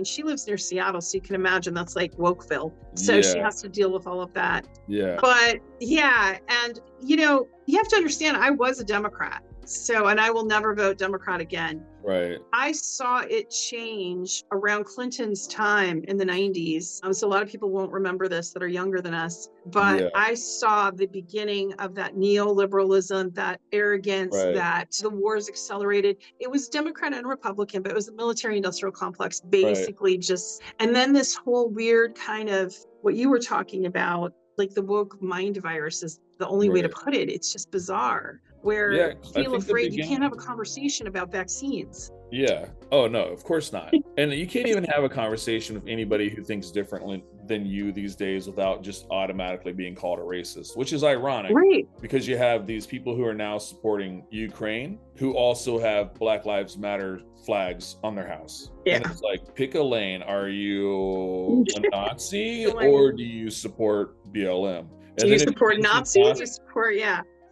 she lives near Seattle. So you can imagine that's like Wokeville. So she has to deal with all of that. Yeah. But yeah. And, you have to understand, I was a Democrat. So, and I will never vote Democrat again. Right. I saw it change around Clinton's time in the 90s. So a lot of people won't remember this that are younger than us, but I saw the beginning of that neoliberalism, that arrogance, that the wars accelerated. It was Democrat and Republican, but it was the military industrial complex basically and then this whole weird kind of what you were talking about, like the woke mind virus is the only way to put it. It's just bizarre. Where feel afraid you can't have a conversation about vaccines. Yeah. Oh, no, of course not. And you can't even have a conversation with anybody who thinks differently than you these days without just automatically being called a racist, which is ironic. Right. Because you have these people who are now supporting Ukraine who also have Black Lives Matter flags on their house. Yeah. And it's like, pick a lane. Are you a Nazi or do you support BLM? Do you support Nazis? Do you support,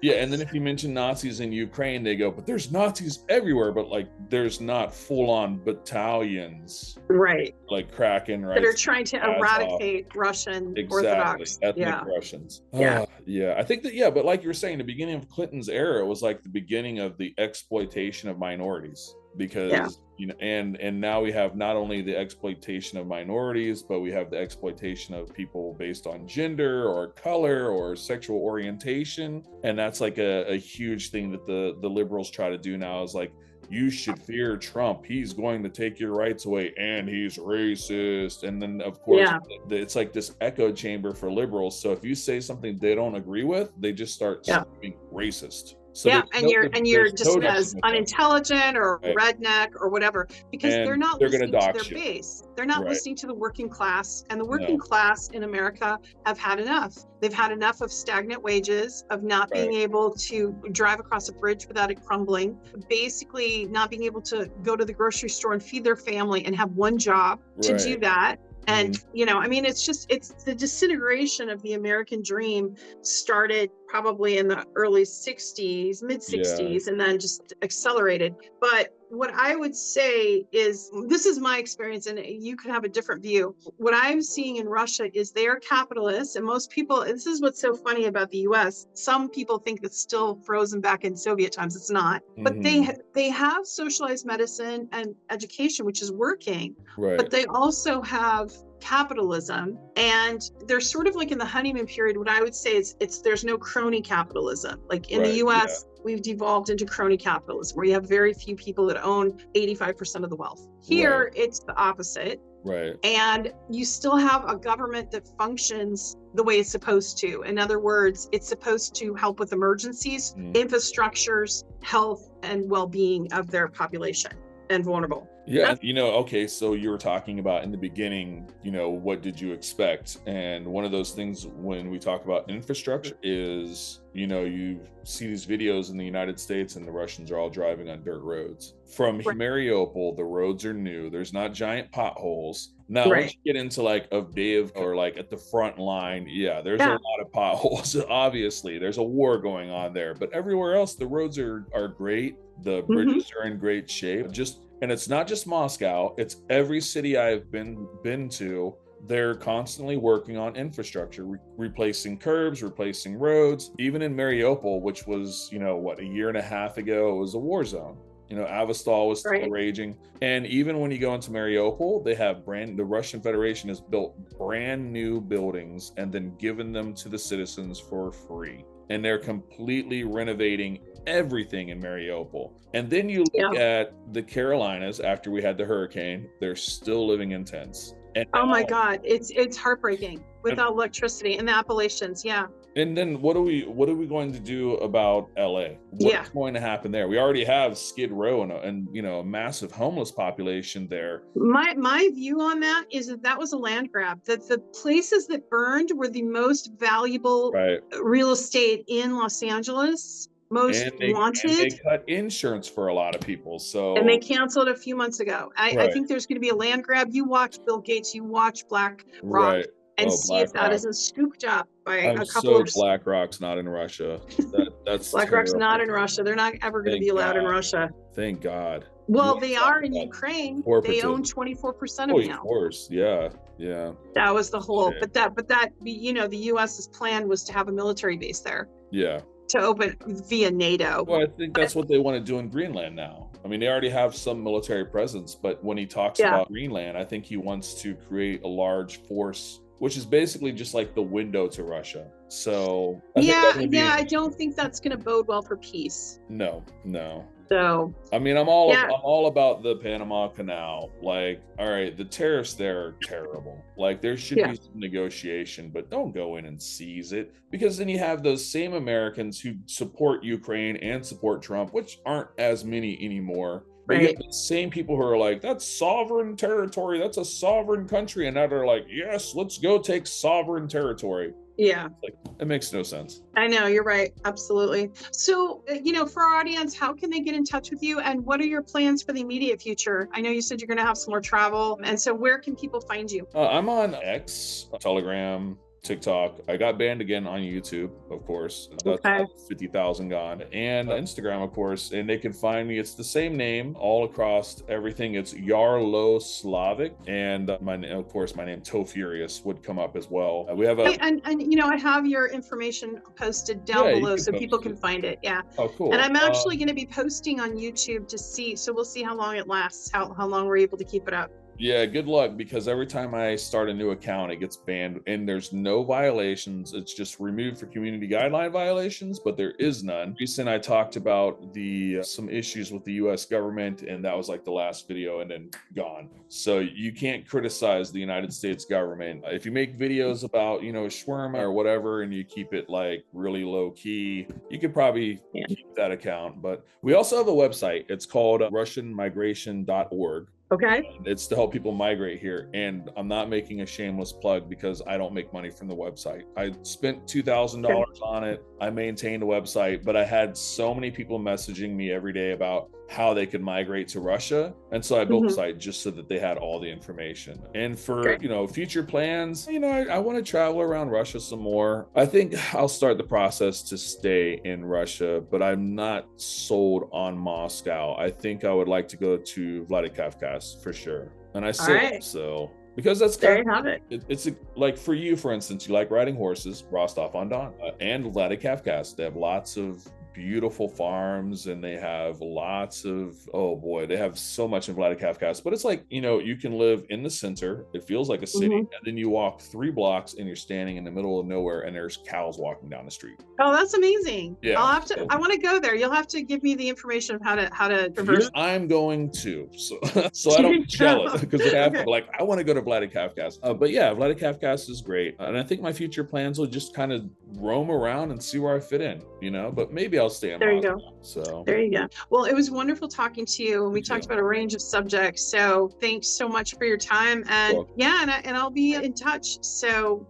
Yeah, and then if you mention Nazis in Ukraine, they go, but there's Nazis everywhere, but there's not full-on battalions. Right. Like Kraken, right? That are trying to eradicate Russian Orthodox. Ethnic Russians. Yeah. I think that, but like you were saying, the beginning of Clinton's era was like the beginning of the exploitation of minorities. Because and now we have not only the exploitation of minorities, but we have the exploitation of people based on gender or color or sexual orientation. And that's like a huge thing that the liberals try to do now is like, you should fear Trump. He's going to take your rights away and he's racist. And then of course, it's like this echo chamber for liberals. So if you say something they don't agree with, they just start being racist. So and you're just as unintelligent or redneck or whatever, because they're not listening to their base. They're not listening to the working class, and the working class in America have had enough. They've had enough of stagnant wages, of not being able to drive across a bridge without it crumbling, basically not being able to go to the grocery store and feed their family and have one job to do that. And, it's the disintegration of the American dream started probably in the early 60s, mid 60s, and then just accelerated. But what I would say is, this is my experience, and you could have a different view. What I'm seeing in Russia is they are capitalists, and most people, this is what's so funny about the US. Some people think it's still frozen back in Soviet times. It's not. But they have socialized medicine and education, which is working. But they also have capitalism, and they're sort of like in the honeymoon period. What I would say is there's no crony capitalism. Like in the US, we've devolved into crony capitalism, where you have very few people that own 85% of the wealth. Here, it's the opposite. Right. And you still have a government that functions the way it's supposed to. In other words, it's supposed to help with emergencies, infrastructures, health, and well-being of their population and vulnerable. Yeah. Okay. So you were talking about in the beginning, what did you expect? And one of those things when we talk about infrastructure is, you see these videos in the United States and the Russians are all driving on dirt roads. From Mariupol, the roads are new. There's not giant potholes. Now, once you get into like Avdiivka or like at the front line, there's a lot of potholes. Obviously, there's a war going on there. But everywhere else, the roads are great. The bridges are in great shape. And it's not just Moscow, it's every city I've been to. They're constantly working on infrastructure, replacing curbs, replacing roads. Even in Mariupol, which was, a year and a half ago, it was a war zone. Avestal was still Right. raging. And even when you go into Mariupol, they have the Russian Federation has built brand new buildings and then given them to the citizens for free. And they're completely renovating everything in Mariupol. And then you look at the Carolinas after we had the hurricane, they're still living in tents. And oh my God, it's heartbreaking without electricity in the Appalachians. Yeah. And then what are we going to do about LA? What's going to happen there? We already have Skid Row and a massive homeless population there. My view on that is that was a land grab. That the places that burned were the most valuable real estate in Los Angeles, most wanted. And they cut insurance for a lot of people. And they canceled a few months ago. I think there's going to be a land grab. You watch Bill Gates, you watch BlackRock. And see if that isn't scooped up by a couple of. BlackRock's not in Russia. That's BlackRock's not in Russia. They're not ever going to be allowed in Russia. Thank God. Well, they are in Ukraine. They own 24% of it now. Of course, yeah. That was the whole. But that the U.S.'s plan was to have a military base there. Yeah. To open via NATO. Well, I think that's what they want to do in Greenland now. I mean, they already have some military presence, but when he talks about Greenland, I think he wants to create a large force, which is basically just like the window to Russia. So I don't think that's going to bode well for peace. No. So I mean, I'm all about the Panama Canal. Like, all right, the tariffs there are terrible. Like, there should be some negotiation, but don't go in and seize it, because then you have those same Americans who support Ukraine and support Trump, which aren't as many anymore. But you have the same people who are like, that's sovereign territory. That's a sovereign country. And now they're like, yes, let's go take sovereign territory. Yeah. Like, it makes no sense. I know, you're right. Absolutely. So, for our audience, how can they get in touch with you, and what are your plans for the immediate future? I know you said you're going to have some more travel. And so where can people find you? I'm on X, Telegram, TikTok. I got banned again on YouTube, of course. That's 50,000 gone. And Instagram, of course. And they can find me. It's the same name all across everything. It's Yarloslavic. And my name Tofurious would come up as well. We have I have your information posted down below so people can find it. Yeah. Oh, cool. And I'm actually going to be posting on YouTube to see. So we'll see how long it lasts, how long we're able to keep it up. Yeah, good luck, because every time I start a new account, it gets banned, and there's no violations. It's just removed for community guideline violations, but there is none. Recently, I talked about some issues with the U.S. government, and that was like the last video, and then gone. So you can't criticize the United States government. If you make videos about, shawarma or whatever, and you keep it like really low key, you could probably keep that account. But we also have a website. It's called RussianMigration.org. Okay. It's to help people migrate here. And I'm not making a shameless plug, because I don't make money from the website. I spent $2,000 on it. I maintained the website, but I had so many people messaging me every day about how they could migrate to Russia. And so I built the site just so that they had all the information. And for, future plans, I want to travel around Russia some more. I think I'll start the process to stay in Russia, but I'm not sold on Moscow. I think I would like to go to Vladikavkaz for sure. And I say so. Because that's there you have it. It's like for you, for instance, you like riding horses, Rostov-on-Don, and Vladikavkaz. They have lots of beautiful farms, and they have lots of, they have so much in Vladikavkaz. But it's like, you can live in the center. It feels like a city. And then you walk 3 blocks and you're standing in the middle of nowhere, and there's cows walking down the street. Oh, that's amazing. Yeah. I want to go there. You'll have to give me the information of how to traverse. I'm going to, so I don't get jealous, because I want to go to Vladikavkaz. But yeah, Vladikavkaz is great. And I think my future plans will just kind of roam around and see where I fit in, but maybe I'll stay in There Moscow. You go. So there you go. Well, it was wonderful talking to you. We talked about a range of subjects. So thanks so much for your time. And and I'll be in touch. So,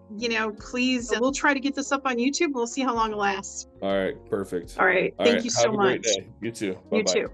please, we'll try to get this up on YouTube. We'll see how long it lasts. All right. Perfect. All right. Thank you so much. Have a great day. You too. Bye-bye. You too.